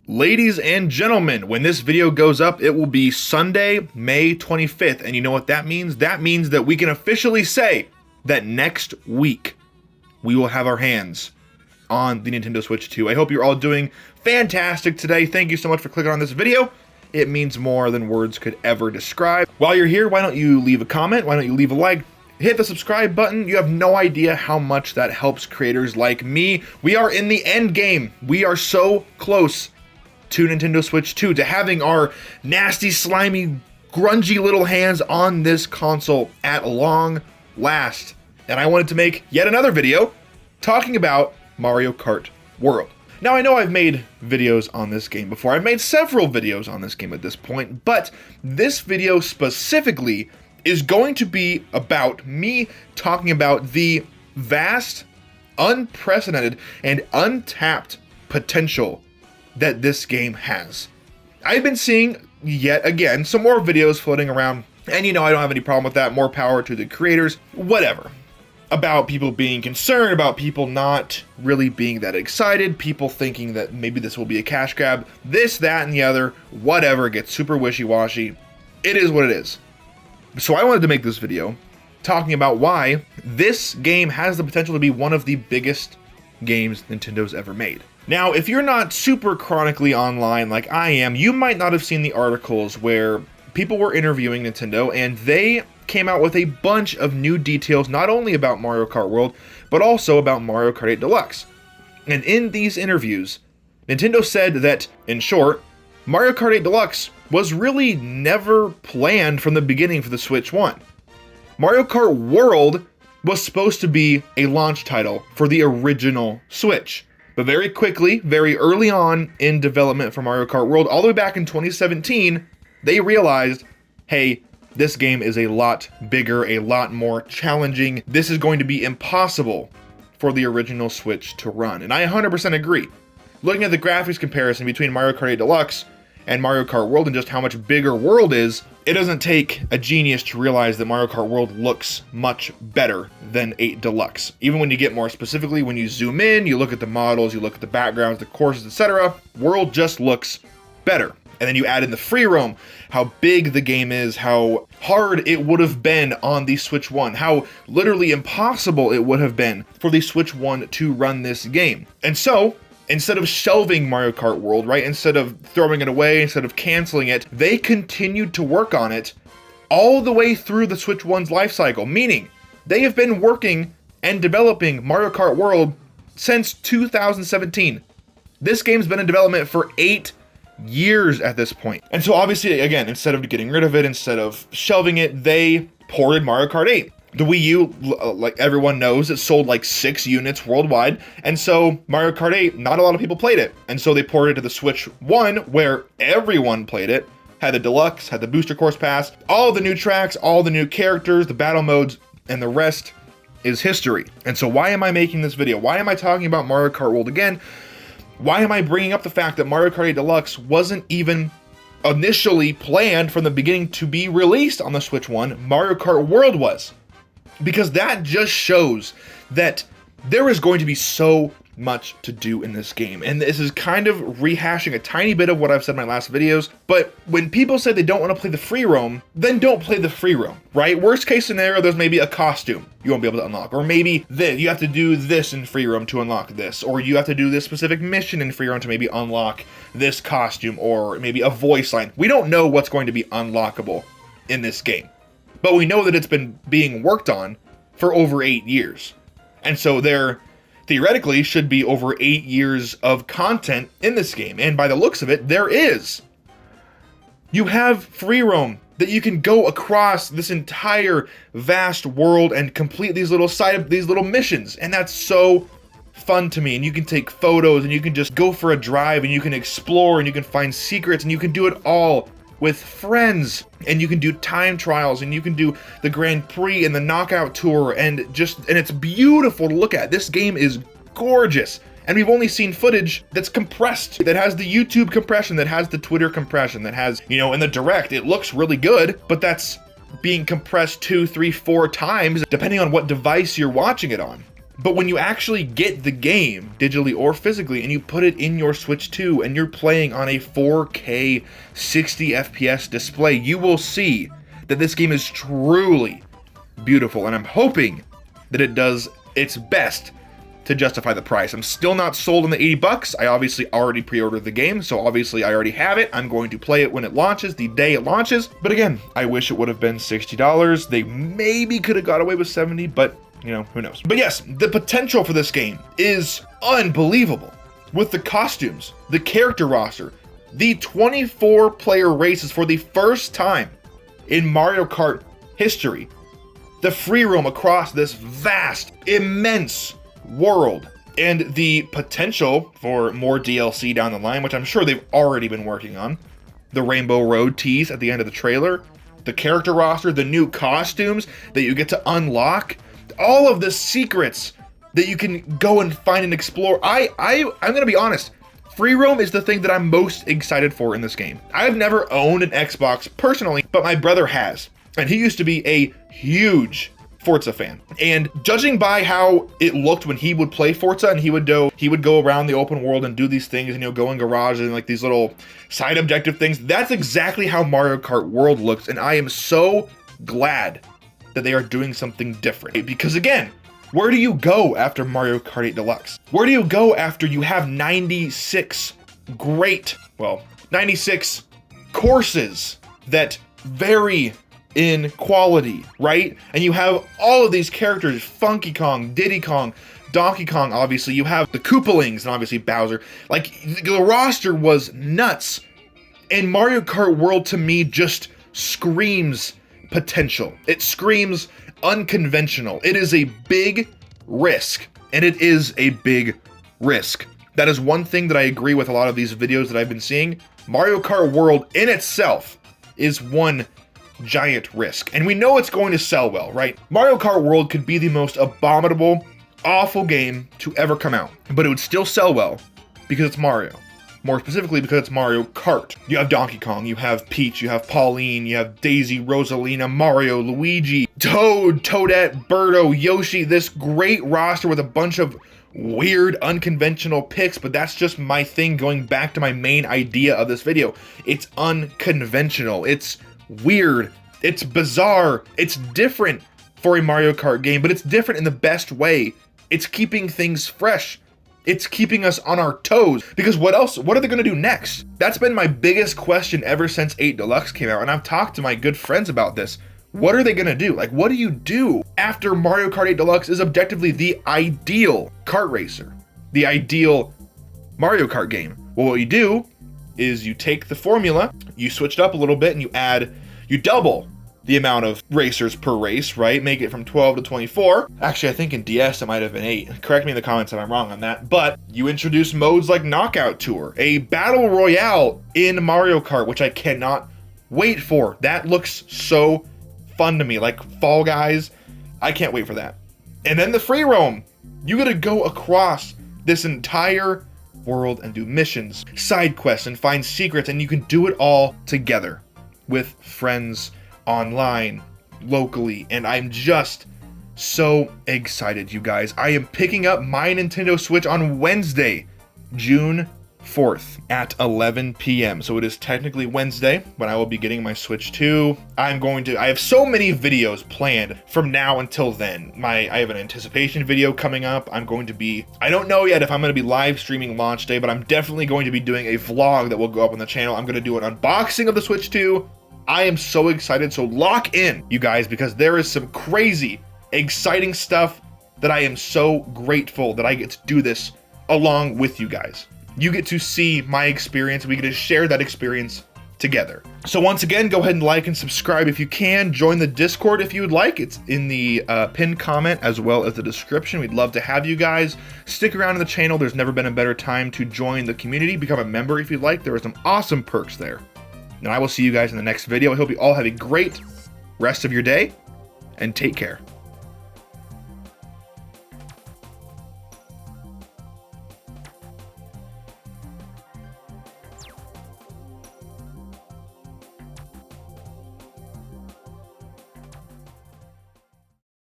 Ladies and gentlemen, when this video goes up, it will be Sunday, May 25th. And you know what that means? That means that we can officially say that next week we will have our hands on the Nintendo Switch 2. I hope you're all doing fantastic today. Thank you so much for clicking on this video. It means more than words could ever describe. While you're here, why don't you leave a comment? Why don't you leave a like? Hit the subscribe button. You have no idea how much that helps creators like me. We are in the end game. We are so close to Nintendo Switch 2, to having our nasty, slimy, grungy little hands on this console at long last. And I wanted to make yet another video talking about Mario Kart World. Now, I know I've made videos on this game before. I've made several videos on this game at this point, but this video specifically is going to be about me talking about the vast, unprecedented, and untapped potential that this game has. I've been seeing, yet again, some more videos floating around, and you know, I don't have any problem with that. More power to the creators, whatever. About people being concerned, about people not really being that excited, people thinking that maybe this will be a cash grab, this, that, and the other, whatever, gets super wishy-washy. It is what it is. So I wanted to make this video talking about why this game has the potential to be one of the biggest games Nintendo's ever made. Now, if you're not super chronically online like I am, you might not have seen the articles where people were interviewing Nintendo and they came out with a bunch of new details, not only about Mario Kart World, but also about Mario Kart 8 Deluxe. And in these interviews, Nintendo said that, in short, Mario Kart 8 Deluxe was really never planned from the beginning for the Switch 1. Mario Kart World was supposed to be a launch title for the original Switch. But very quickly, very early on in development for Mario Kart World, all the way back in 2017, they realized, hey, this game is a lot bigger, a lot more challenging. This is going to be impossible for the original Switch to run. And I 100% agree. Looking at the graphics comparison between Mario Kart 8 Deluxe and Mario Kart World and just how much bigger World is, it doesn't take a genius to realize that Mario Kart World looks much better than 8 Deluxe. Even when you get more specifically, when you zoom in, you look at the models, you look at the backgrounds, the courses, etc., World just looks better. And then you add in the free roam, how big the game is, how hard it would have been on the Switch 1, how literally impossible it would have been for the Switch 1 to run this game. And so, instead of shelving Mario Kart World, right, instead of throwing it away, instead of canceling it, they continued to work on it all the way through the Switch 1's life cycle, meaning they have been working and developing Mario Kart World since 2017. This game's been in development for 8 years at this point. And so obviously, again, instead of getting rid of it, instead of shelving it, they ported Mario Kart 8. The Wii U, like everyone knows, it sold like 6 units worldwide, and so Mario Kart 8, not a lot of people played it, and so they ported it to the Switch 1, where everyone played it, had the Deluxe, had the Booster Course Pass, all the new tracks, all the new characters, the battle modes, and the rest is history. And so why am I making this video? Why am I talking about Mario Kart World again? Why am I bringing up the fact that Mario Kart 8 Deluxe wasn't even initially planned from the beginning to be released on the Switch 1? Mario Kart World was. Because that just shows that there is going to be so much to do in this game. And this is kind of rehashing a tiny bit of what I've said in my last videos. But when people say they don't want to play the free roam, then don't play the free roam, right? Worst case scenario, there's maybe a costume you won't be able to unlock. Or maybe this, you have to do this in free roam to unlock this. Or you have to do this specific mission in free roam to maybe unlock this costume. Or maybe a voice line. We don't know what's going to be unlockable in this game. But we know that it's been being worked on for over 8 years. And so there theoretically should be over 8 years of content in this game. And by the looks of it, there is. You have free roam that you can go across this entire vast world and complete these little missions. And that's so fun to me. And you can take photos and you can just go for a drive and you can explore and you can find secrets and you can do it all with friends, and you can do time trials, and you can do the Grand Prix and the Knockout Tour, and it's beautiful to look at. This game is gorgeous, and we've only seen footage that's compressed, that has the YouTube compression, that has the Twitter compression, that has, you know, in the direct, it looks really good, but that's being compressed 2, 3, 4 times, depending on what device you're watching it on. But when you actually get the game, digitally or physically, and you put it in your Switch 2 and you're playing on a 4K 60 FPS display, you will see that this game is truly beautiful, and I'm hoping that it does its best to justify the price. I'm still not sold on the 80 bucks. I obviously already pre-ordered the game, so obviously I already have it. I'm going to play it when it launches, the day it launches. But again, I wish it would have been $60. They maybe could have got away with 70, but you know, who knows. But yes, the potential for this game is unbelievable. With the costumes, the character roster, the 24-player races for the first time in Mario Kart history, the free roam across this vast, immense world, and the potential for more DLC down the line, which I'm sure they've already been working on. The Rainbow Road tease at the end of the trailer, the character roster, the new costumes that you get to unlock, all of the secrets that you can go and find and explore. I'm gonna be honest, free roam is the thing that I'm most excited for in this game. I've never owned an Xbox personally, but my brother has, and he used to be a huge Forza fan. And judging by how it looked when he would play Forza, and he would go around the open world and do these things, and go in garages and like these little side objective things, that's exactly how Mario Kart World looks, and I am so glad that they are doing something different. Because again, where do you go after Mario Kart 8 Deluxe? Where do you go after you have 96 courses that vary in quality, right? And you have all of these characters, Funky Kong, Diddy Kong, Donkey Kong, obviously. You have the Koopalings and obviously Bowser. Like, the roster was nuts. And Mario Kart World, to me, just screams potential. It screams unconventional. It is a big risk, and it is a big risk. That is one thing that I agree with a lot of these videos that I've been seeing. Mario Kart World in itself is one giant risk, and we know it's going to sell well, right? Mario Kart World could be the most abominable, awful game to ever come out, but it would still sell well because it's Mario. More specifically, because it's Mario Kart. You have Donkey Kong, you have Peach, you have Pauline, you have Daisy, Rosalina, Mario, Luigi, Toad, Toadette, Birdo, Yoshi, this great roster with a bunch of weird, unconventional picks, but that's just my thing, going back to my main idea of this video. It's unconventional, it's weird, it's bizarre, it's different for a Mario Kart game, but it's different in the best way. It's keeping things fresh. It's keeping us on our toes, because what are they gonna do next? That's been my biggest question ever since 8 Deluxe came out, and I've talked to my good friends about this. What are they gonna do? Like, what do you do after Mario Kart 8 Deluxe is objectively the ideal kart racer, the ideal Mario Kart game? Well, what you do is you take the formula, you switch it up a little bit, and you double the amount of racers per race, right? Make it from 12 to 24. Actually, I think in DS it might have been 8. Correct me in the comments if I'm wrong on that. But you introduce modes like Knockout Tour, a battle royale in Mario Kart, which I cannot wait for. That looks so fun to me, like Fall Guys. I can't wait for that. And then the free roam. You gotta go across this entire world and do missions, side quests, and find secrets, and you can do it all together with friends online, locally, and I'm just so excited, you guys. I am picking up my Nintendo Switch on Wednesday, June 4th at 11 p.m. So it is technically Wednesday when I will be getting my Switch 2. I have so many videos planned from now until then. I have an anticipation video coming up. I don't know yet if I'm going to be live streaming launch day, but I'm definitely going to be doing a vlog that will go up on the channel. I'm going to do an unboxing of the Switch 2. I am so excited, so lock in, you guys, because there is some crazy, exciting stuff that I am so grateful that I get to do this along with you guys. You get to see my experience, we get to share that experience together. So once again, go ahead and like and subscribe if you can. Join the Discord if you would like. It's in the pinned comment as well as the description. We'd love to have you guys. Stick around in the channel. There's never been a better time to join the community. Become a member if you'd like. There are some awesome perks there. And I will see you guys in the next video. I hope you all have a great rest of your day, and take care.